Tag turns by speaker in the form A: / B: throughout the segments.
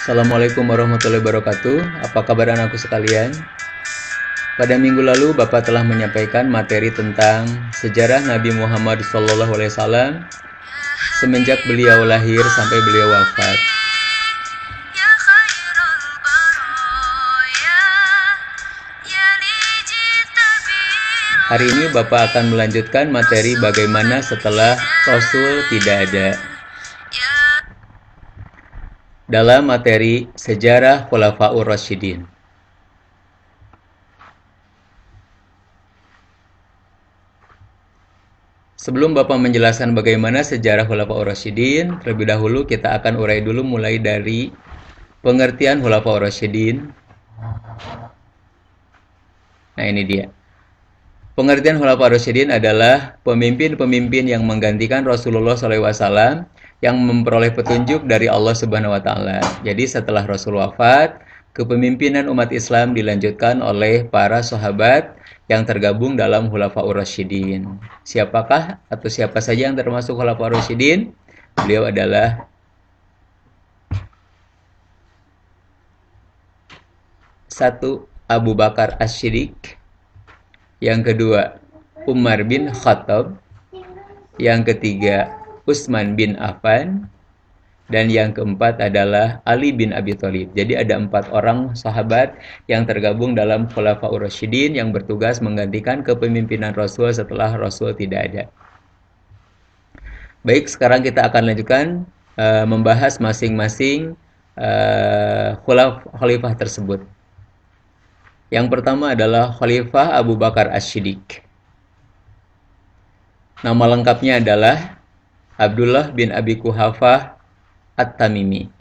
A: Assalamualaikum warahmatullahi wabarakatuh. Apa kabar anakku sekalian? Pada minggu lalu Bapak telah menyampaikan materi tentang sejarah Nabi Muhammad SAW semenjak beliau lahir sampai beliau wafat. Hari ini Bapak akan melanjutkan materi bagaimana setelah Rasul tidak ada. Dalam materi sejarah Khulafaur Rasyidin. Sebelum Bapak menjelaskan bagaimana sejarah Khulafaur Rasyidin, terlebih dahulu kita akan urai dulu mulai dari pengertian Khulafaur Rasyidin. Nah, ini dia. Pengertian Khulafaur Rasyidin adalah pemimpin-pemimpin yang menggantikan Rasulullah SAW yang memperoleh petunjuk dari Allah Subhanahu wa taala. Jadi setelah Rasul wafat, kepemimpinan umat Islam dilanjutkan oleh para sahabat yang tergabung dalam Khulafaur Rasyidin. Siapakah atau siapa saja yang termasuk Khulafaur Rasyidin? Beliau adalah satu, Abu Bakar As-Siddiq. Yang kedua, Umar bin Khattab. Yang ketiga, Utsman bin Affan, dan yang keempat adalah Ali bin Abi Thalib. Jadi ada 4 orang sahabat yang tergabung dalam Khulafaur Rasyidin yang bertugas menggantikan kepemimpinan Rasul setelah Rasul tidak ada. Baik, sekarang kita akan lanjutkan membahas masing-masing khalifah tersebut. Yang pertama adalah Khalifah Abu Bakar As-Siddiq. Nama lengkapnya adalah Abdullah bin Abi Quhafah At-Tamimi.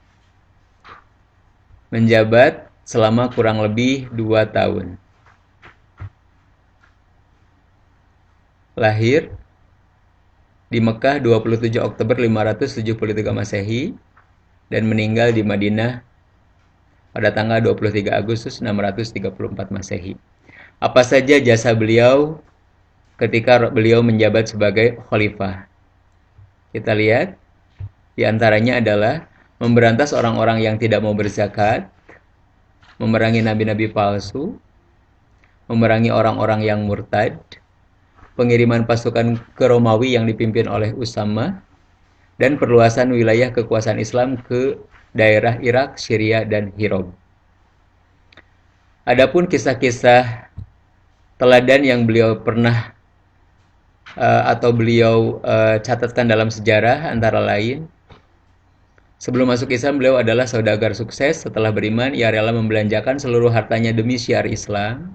A: Menjabat selama kurang lebih 2 tahun. Lahir di Mekah 27 Oktober 573 Masehi dan meninggal di Madinah pada tanggal 23 Agustus 634 Masehi. Apa saja jasa beliau ketika beliau menjabat sebagai khalifah? Kita lihat, di antaranya adalah memberantas orang-orang yang tidak mau berzakat, memerangi nabi-nabi palsu, memerangi orang-orang yang murtad, pengiriman pasukan ke Romawi yang dipimpin oleh Usama, dan perluasan wilayah kekuasaan Islam ke daerah Irak, Syria, dan Hirab. Adapun kisah-kisah teladan yang beliau pernah atau beliau catatkan dalam sejarah antara lain, sebelum masuk Islam beliau adalah saudagar sukses. Setelah beriman ia rela membelanjakan seluruh hartanya demi syiar Islam.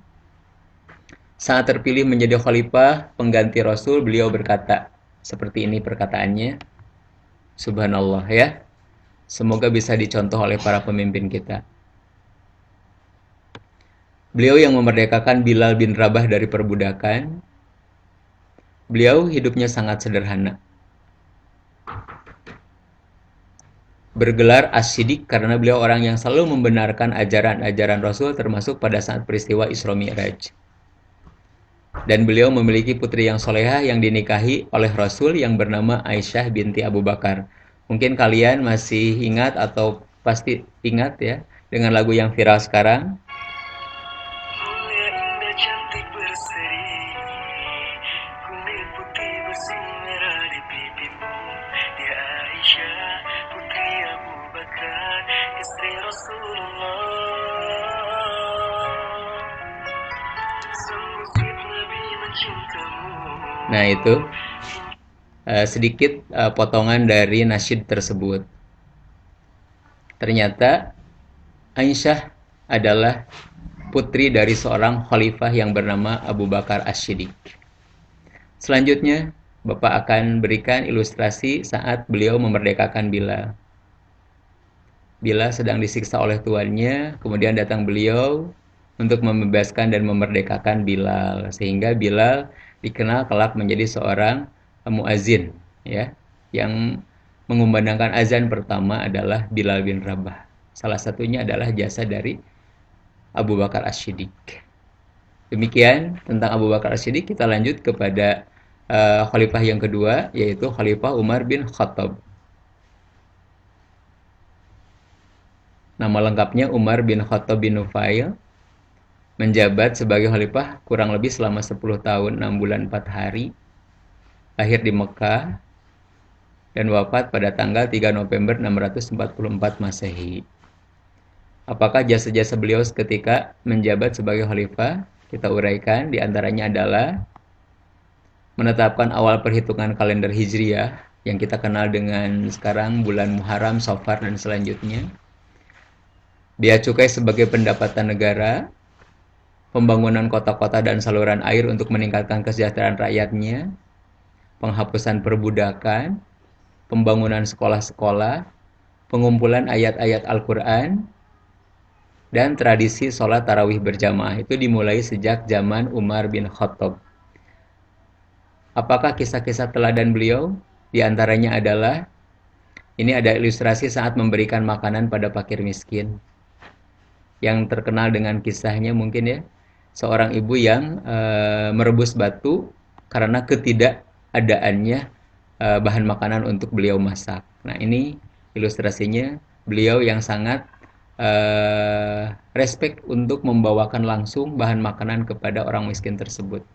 A: Saat terpilih menjadi khalifah pengganti Rasul, beliau berkata, seperti ini perkataannya, subhanallah ya, semoga bisa dicontoh oleh para pemimpin kita. Beliau yang memerdekakan Bilal bin Rabah dari perbudakan. Beliau hidupnya sangat sederhana. Bergelar As-Siddiq karena beliau orang yang selalu membenarkan ajaran-ajaran Rasul termasuk pada saat peristiwa Isra Mi'raj. Dan beliau memiliki putri yang solehah yang dinikahi oleh Rasul yang bernama Aisyah binti Abu Bakar. Mungkin kalian masih ingat atau pasti ingat ya dengan lagu yang viral sekarang. Nah itu sedikit potongan dari nasyid tersebut. Ternyata Aisyah adalah putri dari seorang khalifah yang bernama Abu Bakar As-Siddiq. Selanjutnya Bapak akan berikan ilustrasi saat beliau memerdekakan Bilal. Bilal sedang disiksa oleh tuannya, kemudian datang beliau untuk membebaskan dan memerdekakan Bilal, sehingga Bilal dikenal kelak menjadi seorang muazin, ya, yang mengumandangkan azan pertama adalah Bilal bin Rabah. Salah satunya adalah jasa dari Abu Bakar As-Siddiq. Demikian tentang Abu Bakar As-Siddiq. Kita lanjut kepada khalifah yang kedua, yaitu Khalifah Umar bin Khattab. Nama lengkapnya Umar bin Khattab bin Nufail, menjabat sebagai khalifah kurang lebih selama 10 tahun, 6 bulan, 4 hari. Lahir di Mekah dan wafat pada tanggal 3 November 644 Masehi. Apakah jasa-jasa beliau ketika menjabat sebagai khalifah? Kita uraikan, diantaranya adalah menetapkan awal perhitungan kalender Hijriah yang kita kenal dengan sekarang bulan Muharram, Safar, dan selanjutnya. Bea cukai sebagai pendapatan negara, pembangunan kota-kota dan saluran air untuk meningkatkan kesejahteraan rakyatnya, penghapusan perbudakan, pembangunan sekolah-sekolah, pengumpulan ayat-ayat Al-Quran, dan tradisi sholat tarawih berjamaah. Itu dimulai sejak zaman Umar bin Khattab. Apakah kisah-kisah teladan beliau? Di antaranya adalah, ini ada ilustrasi saat memberikan makanan pada fakir miskin. Yang terkenal dengan kisahnya mungkin ya, seorang ibu yang merebus batu karena ketidakadaannya bahan makanan untuk beliau masak. Nah, ini ilustrasinya beliau yang sangat respect untuk membawakan langsung bahan makanan kepada orang miskin tersebut.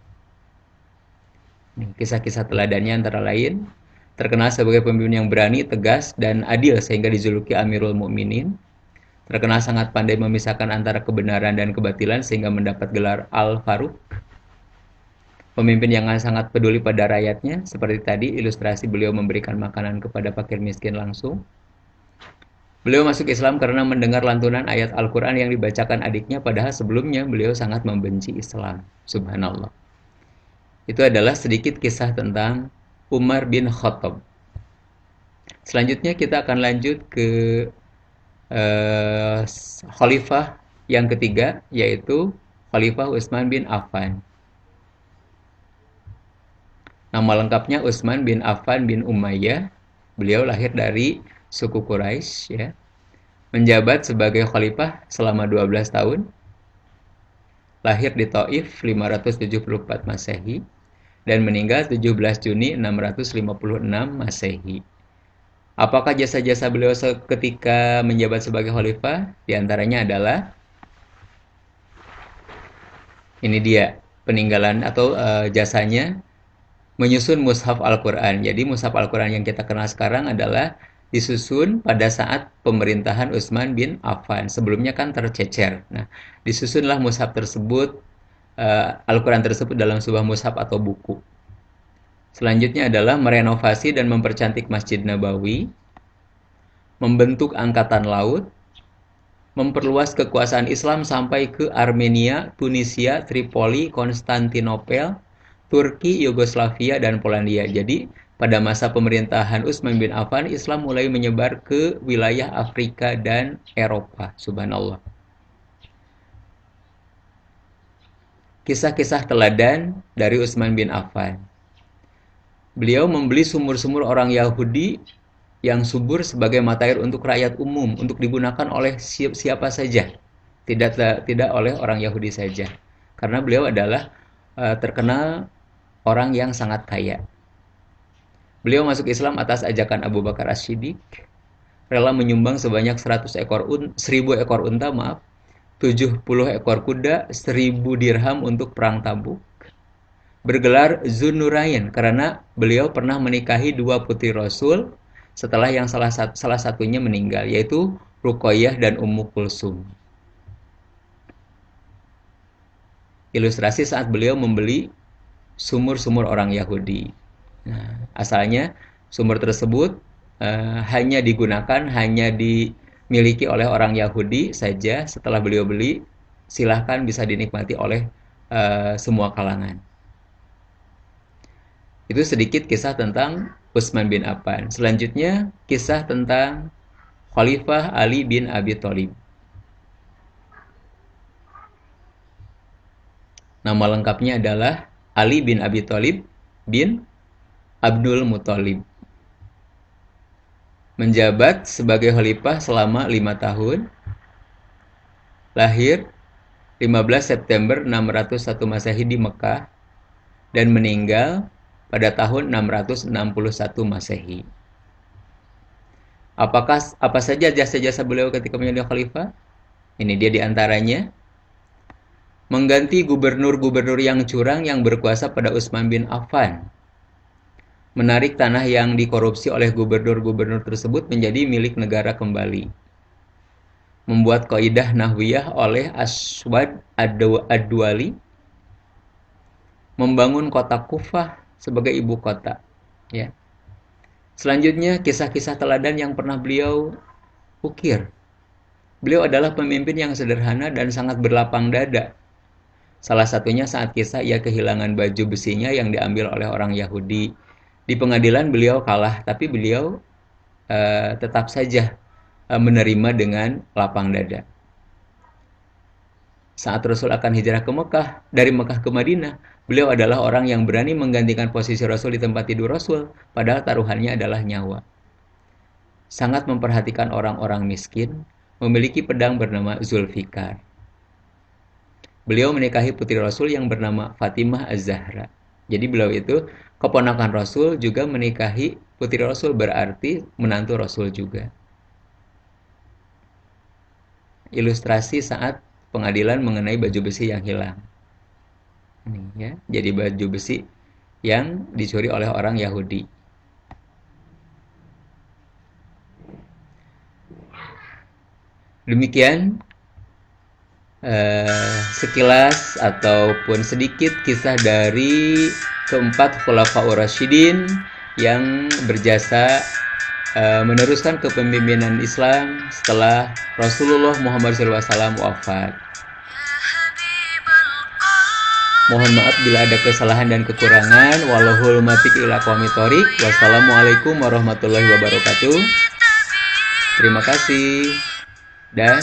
A: Kisah-kisah teladannya antara lain, terkenal sebagai pemimpin yang berani, tegas, dan adil sehingga dijuluki Amirul Mukminin. Terkenal sangat pandai memisahkan antara kebenaran dan kebatilan sehingga mendapat gelar Al-Faruq. Pemimpin yang sangat peduli pada rakyatnya, seperti tadi ilustrasi beliau memberikan makanan kepada fakir miskin langsung. Beliau masuk Islam karena mendengar lantunan ayat Al-Quran yang dibacakan adiknya, padahal sebelumnya beliau sangat membenci Islam. Subhanallah. Itu adalah sedikit kisah tentang Umar bin Khattab. Selanjutnya kita akan lanjut ke khalifah yang ketiga, yaitu Khalifah Utsman bin Affan. Nama lengkapnya Utsman bin Affan bin Umayyah. Beliau lahir dari suku Quraisy, ya. Menjabat sebagai khalifah selama 12 tahun. Lahir di Taif 574 Masehi dan meninggal 17 Juni 656 Masehi. Apakah jasa-jasa beliau ketika menjabat sebagai khalifah? Di antaranya adalah, ini dia peninggalan atau jasanya, menyusun mushaf Al-Quran. Jadi mushaf Al-Quran yang kita kenal sekarang adalah disusun pada saat pemerintahan Utsman bin Affan. Sebelumnya kan tercecer. Nah, disusunlah mushaf tersebut, Al-Quran tersebut dalam sebuah mushaf atau buku. Selanjutnya adalah merenovasi dan mempercantik Masjid Nabawi, membentuk angkatan laut, memperluas kekuasaan Islam sampai ke Armenia, Tunisia, Tripoli, Konstantinopel, Turki, Yugoslavia, dan Polandia. Jadi, pada masa pemerintahan Utsman bin Affan, Islam mulai menyebar ke wilayah Afrika dan Eropa. Subhanallah. Kisah-kisah teladan dari Utsman bin Affan. Beliau membeli sumur-sumur orang Yahudi yang subur sebagai mata air untuk rakyat umum, untuk digunakan oleh siapa saja, tidak oleh orang Yahudi saja. Karena beliau adalah terkenal orang yang sangat kaya. Beliau masuk Islam atas ajakan Abu Bakar As-Siddiq, rela menyumbang sebanyak 1000 ekor unta, 70 ekor kuda, 1000 dirham untuk perang Tabuk. Bergelar Zunnurain karena beliau pernah menikahi 2 putri Rasul setelah yang salah satunya meninggal, yaitu Ruqayyah dan Ummu Kulsum. Ilustrasi saat beliau membeli sumur-sumur orang Yahudi. Nah, asalnya sumur tersebut hanya dimiliki oleh orang Yahudi saja. Setelah beliau beli, silahkan bisa dinikmati oleh semua kalangan. Itu sedikit kisah tentang Utsman bin Affan. Selanjutnya, kisah tentang Khalifah Ali bin Abi Thalib. Nama lengkapnya adalah Ali bin Abi Thalib bin Abdul Muthalib. Menjabat sebagai khalifah selama 5 tahun. Lahir 15 September 601 Masehi di Mekah dan meninggal pada tahun 661 Masehi. Apa saja jasa-jasa beliau ketika menjadi khalifah? Ini dia diantaranya. Mengganti gubernur-gubernur yang curang yang berkuasa pada Utsman bin Affan. Menarik tanah yang dikorupsi oleh gubernur-gubernur tersebut menjadi milik negara kembali. Membuat kaidah nahwiyah oleh Aswad Ad-Duwali. Membangun kota Kufah sebagai ibu kota. Ya. Selanjutnya, kisah-kisah teladan yang pernah beliau ukir. Beliau adalah pemimpin yang sederhana dan sangat berlapang dada. Salah satunya saat kisah ia kehilangan baju besinya yang diambil oleh orang Yahudi. Di pengadilan beliau kalah, tapi beliau tetap saja menerima dengan lapang dada. Saat Rasul akan hijrah ke Mekah, dari Mekah ke Madinah, beliau adalah orang yang berani menggantikan posisi Rasul di tempat tidur Rasul, padahal taruhannya adalah nyawa. Sangat memperhatikan orang-orang miskin, memiliki pedang bernama Zulfikar. Beliau menikahi putri Rasul yang bernama Fatimah Az-Zahra. Jadi beliau itu keponakan Rasul juga menikahi putri Rasul, berarti menantu Rasul juga. Ilustrasi saat pengadilan mengenai baju besi yang hilang. Ini ya, jadi baju besi yang dicuri oleh orang Yahudi. Demikian sekilas ataupun sedikit kisah dari keempat Khulafaur Rasyidin yang berjasa meneruskan kepemimpinan Islam setelah Rasulullah Muhammad SAW wafat. Mohon maaf bila ada kesalahan dan kekurangan. Wallahul muwaffiq ila aqwamit thoriq. Wassalamualaikum warahmatullahi wabarakatuh. Terima kasih dan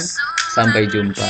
A: sampai jumpa.